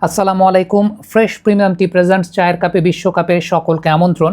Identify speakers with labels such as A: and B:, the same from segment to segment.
A: আসসালামু আলাইকুম। Fresh premium টি presents চায়ের কাপে বিশ্বকাপে সকলকে আমন্ত্রণ।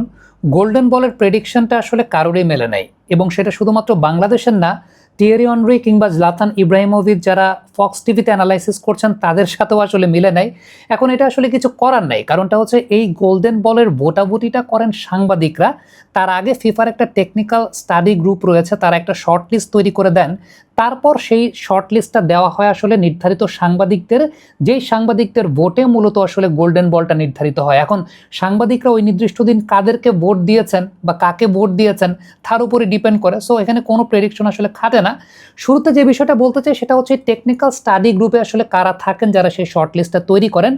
A: গোল্ডেন বলের প্রেডিকশনটা আসলে কারোরই মেলে নাই, এবং সেটা শুধুমাত্র বাংলাদেশের না, টিয়েরি অনরি কিংবা জলাতান ইব্রাহিমোভিচ যারা ফক্স টিভিতে অ্যানালাইসিস করছেন তাদের সাথেও আসলে মিলে নাই। এখন এটা আসলে কিছু করার নাই, কারণটা হচ্ছে এই গোল্ডেন বলের ভোটাভুটিটা করেন সাংবাদিকরা। তার আগে ফিফার একটা টেকনিক্যাল স্টাডি গ্রুপ রয়েছে, তারা একটা শর্ট লিস্ট তৈরি করে দেন। তারপর সেই শর্ট লিস্টটা দেওয়া হয় আসলে নির্ধারিত সাংবাদিকদের, যেই সাংবাদিকদের ভোটে মূলত আসলে গোল্ডেন বলটা নির্ধারিত হয়। এখন সাংবাদিকরা ওই নির্দিষ্ট দিন কাদেরকে ভোট দিয়েছেন বা কাকে ভোট দিয়েছেন তার উপরে ডিপেন্ড করে। সো এখানে কোনো প্রেডিকশন আসলে খাটে না। শুরুতে যে বিষয়টা বলতে চাই সেটা হচ্ছে টেকনিক্যাল স্টাডি গ্রুপে আসলে কারা থাকেন যারা সেই শর্ট লিস্টটা তৈরি করেন।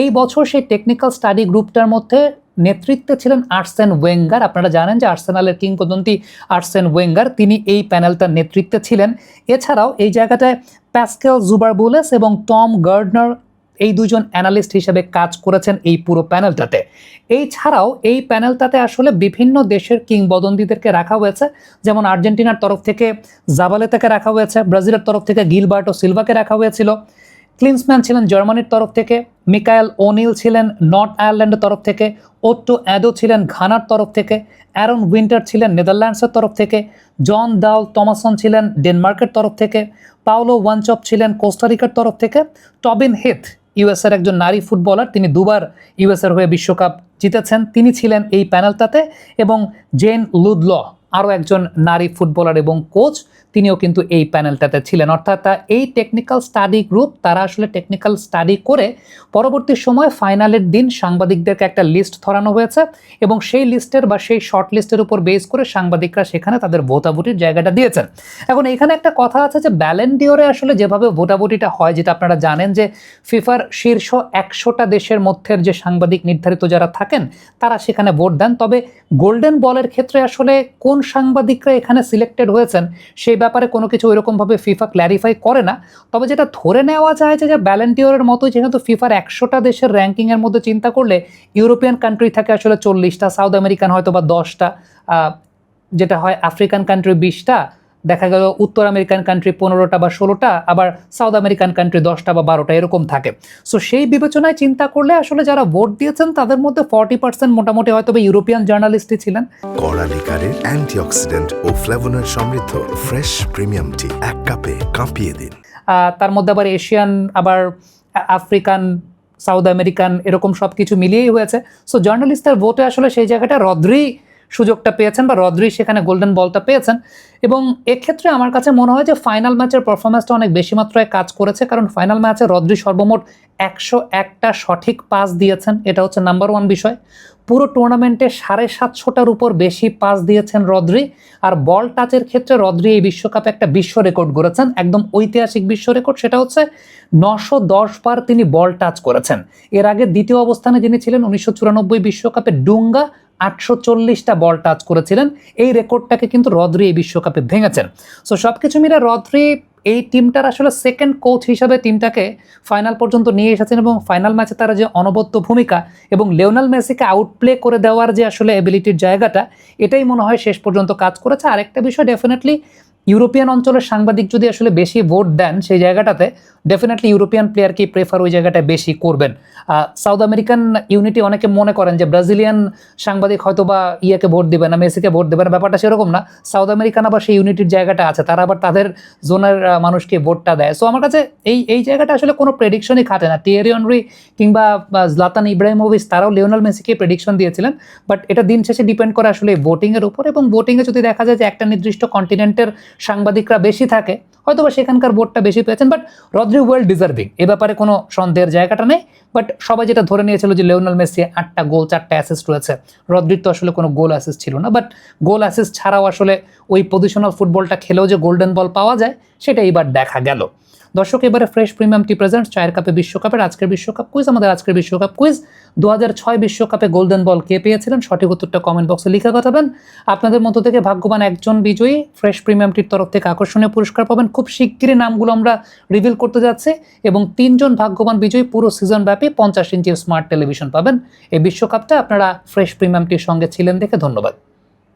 A: এই বছর সেই টেকনিক্যাল স্টাডি গ্রুপটার মধ্যে নেতৃত্বে ছিলেন আর্সেন ওয়েঙ্গার। আপনারা জানেন যে আর্সেনালের কিংবদন্তি আর্সেন ওয়েঙ্গার, তিনি এই প্যানেলটার নেতৃত্বে ছিলেন। এছাড়াও এই জায়গাটায় প্যাসকেল জুবারবুলেস এবং টম গার্ডনার এই দুজন অ্যানালিস্ট হিসেবে কাজ করেছেন এই পুরো প্যানেলটাতে। এই ছাড়াও এই প্যানেলটাতে আসলে বিভিন্ন দেশের কিংবদন্তিদেরকে রাখা হয়েছে, যেমন আর্জেন্টিনার তরফ থেকে জাবালেতাকে রাখা হয়েছে, ব্রাজিলের তরফ থেকে গিলবার্টো সিলভাকে রাখা হয়েছিল, ক্লিন্সম্যান ছিলেন জার্মানির তরফ থেকে, মিকায়েল ওনিল ছিলেন নর্থ আয়ারল্যান্ডের তরফ থেকে, ওট্টো অ্যাডো ছিলেন ঘানার তরফ থেকে, অ্যারন উইন্টার ছিলেন নেদারল্যান্ডসের তরফ থেকে, জন দাউল টমাসন ছিলেন ডেনমার্কের তরফ থেকে, পাওলো ওয়ানচপ ছিলেন কোস্টারিকার তরফ থেকে, টবিন হিথ ইউএসের একজন নারী ফুটবলার, তিনি দুবার ইউএসের হয়ে বিশ্বকাপ জিতেছেন, তিনি ছিলেন এই প্যানেলটাতে, এবং জেন লুডল আরও একজন নারী ফুটবলার এবং কোচ, তিনিও কিন্তু এই প্যানেলটাতে ছিলেন। অর্থাৎ এই টেকনিক্যাল স্টাডি গ্রুপ তারা আসলে টেকনিক্যাল স্টাডি করে পরবর্তী সময় ফাইনালের দিন সাংবাদিকদেরকে একটা লিস্ট ধরানো হয়েছে, এবং সেই লিস্টের বা সেই শর্ট লিস্টের উপর বেস করে সাংবাদিকরা সেখানে তাদের ভোটাভুটির জায়গাটা দিয়েছেন। এখন এখানে একটা কথা আছে যে ব্যালেন ডিওরে আসলে যেভাবে ভোটাভুটিটা হয়, যেটা আপনারা জানেন যে ফিফার শীর্ষ 100টা দেশের মধ্যে যে সাংবাদিক নির্ধারিত যারা থাকেন তারা সেখানে ভোট দেন। তবে গোল্ডেন বলের ক্ষেত্রে আসলে কোন সাংবাদিকরা এখানে সিলেক্টেড হয়েছেন সেই ব্যাপারে কোনো কিছু ওইরকমভাবে ফিফা ক্ল্যারিফাই করে না। তবে যেটা ধরে নেওয়া যায় যে ব্যালেন ডিওরের মতোই, যেহেতু ফিফার 100টা দেশের র্যাঙ্কিংয়ের মধ্যে চিন্তা করলে ইউরোপিয়ান কান্ট্রি থাকে আসলে 40টা, সাউথ আমেরিকান হয়তো বা 10টা, যেটা হয় আফ্রিকান কান্ট্রি 20টা, দেখা গেল উত্তর আমেরিকান কান্ট্রি 15টা বা 16টা, আবার সাউথ আমেরিকান কান্ট্রি 10টা বা 12টা এরকম থাকে। সো সেই বিবেচনায় চিন্তা করলে আসলে যারা ভোট দিয়েছেন তাদের মধ্যে 40% মোটামুটি হয়তো বা ইউরোপিয়ান জার্নালিস্টই ছিলেন।
B: কড়ালিকারের অ্যান্টিঅক্সিডেন্ট ও ফ্লেভোনয়েড সমৃদ্ধ ফ্রেশ প্রিমিয়াম টি এক কাপে কাঁপিয়ে দিন।
A: তার মধ্যে আবার এশিয়ান, আবার আফ্রিকান, সাউথ আমেরিকান এরকম সব কিছু মিলিয়েই হয়েছে। সো জার্নালিস্টদের ভোটে আসলে সেই জায়গাটা রদ্রি সুযোগটা পেয়েছেন বা রদ্রি সেখানে গোল্ডেন বলটা পেয়েছেন। এবং এক্ষেত্রে আমার কাছে মনে হয় যে ফাইনাল ম্যাচের পারফরম্যান্সটা অনেক বেশি মাত্রায় কাজ করেছে, কারণ ফাইনাল ম্যাচে রদ্রি সর্বমোট 101টা সঠিক পাস দিয়েছেন, এটা হচ্ছে নাম্বার 1 বিষয়। পুরো টুর্নামেন্টে 750টার উপর বেশি পাস দিয়েছেন রদ্রি। আর বল টাচের ক্ষেত্রে রদ্রি এই বিশ্বকাপে একটা বিশ্ব রেকর্ড গড়েছেন, একদম ঐতিহাসিক বিশ্ব রেকর্ড, সেটা হচ্ছে 910 বার তিনি বল টাচ করেছেন। এর আগে দ্বিতীয় অবস্থানে যিনি ছিলেন 1994 বিশ্বকাপে ডুঙ্গা 840টা বল টাচ করেছিলেন। এই রেকর্ডটাকে কিন্তু রদ্রি এই বিশ্বকাপে ভেঙেছেন। সো সব কিছু মিলে রদ্রি এই টিমটার আসলে সেকেন্ড কোচ হিসাবে টিমটাকে ফাইনাল পর্যন্ত নিয়ে এসেছেন, এবং ফাইনাল ম্যাচে তারা যে অনবদ্য ভূমিকা এবং লিওনেল মেসিকে আউটপ্লে করে দেওয়ার যে আসলে এবিলিটির জায়গাটা, এটাই মনে হয় শেষ পর্যন্ত কাজ করেছে। আরেকটা বিষয়, ডেফিনেটলি ইউরোপিয়ান অঞ্চলের সাংবাদিক যদি আসলে বেশি ভোট দেন সেই জায়গাটাতে, ডেফিনেটলি ইউরোপিয়ান প্লেয়ারকে প্রেফার ওই জায়গাটায় বেশি করবেন। সাউথ আমেরিকান ইউনিটি অনেকে মনে করেন যে ব্রাজিলিয়ান সাংবাদিক হয়তো বা ইয়েকে ভোট দেবে না, মেসিকে ভোট দেবে না, ব্যাপারটা সেরকম না। সাউথ আমেরিকান আবার সেই ইউনিটির জায়গাটা আছে, তারা আবার তাদের জোনের মানুষকে ভোটটা দেয়। সো আমার কাছে এই জায়গাটা আসলে কোনো প্রেডিকশনই খাটে না। টিয়েরি অনরি কিংবা জলাতান ইব্রাহিমোভিচ তারাও লিওনেল মেসিকে প্রেডিকশন দিয়েছিলেন, বাট এটা দিন শেষে ডিপেন্ড করে আসলে ভোটিংয়ের উপর। এবং ভোটিংয়ে যদি দেখা যায় যে একটা নির্দিষ্ট কন্টিনেন্টের সাংবাদিকরা বেশি থাকে, হয়তো বা সেখানকার ভোটটা বেশি পেয়েছেন, বাট রদ্রি ওয়েল ডিজার্ভিং, এ ব্যাপারে কোনো সন্দেহের জায়গাটা নেই। বাট সবাই যেটা ধরে নিয়েছিল যে লিওনেল মেসি 8টা গোল 4টা অ্যাসিস্ট রয়েছে, রদ্রির তো আসলে কোনো গোল অ্যাসিস্ট ছিল না। বাট গোল অ্যাসিস্ট ছাড়াও আসলে ওই পজিশনাল ফুটবলটা খেলেও যে গোল্ডেন বল পাওয়া যায় সেটা এইবার দেখা গেল। দর্শক, এবারে ফ্রেশ প্রিমিয়াম টি প্রেজেন্টস চায়ের কাপে বিশ্বকাপের আজকের বিশ্বকাপ কুইজ। আমাদের আজকের বিশ্বকাপ কুইজ, 2006 বিশ্বকাপে গোল্ডেন বল কে পেয়েছিলেন? সঠিক উত্তরটা কমেন্ট বক্সে লিখে পাঠাবেন। আপনাদের মধ্য থেকে ভাগ্যবান একজন বিজয়ী ফ্রেশ প্রিমিয়াম টির তরফ থেকে আকর্ষণীয় পুরস্কার পাবেন। খুব শিগগিরই নামগুলো আমরা রিভিল করতে যাচ্ছি, এবং 3 জন ভাগ্যবান বিজয়ী পুরো সিজন ব্যাপী 50 ইঞ্চির স্মার্ট টেলিভিশন পাবেন। এই বিশ্বকাপটা আপনারা ফ্রেশ প্রিমিয়াম টির সঙ্গে ছিলেন দেখে ধন্যবাদ।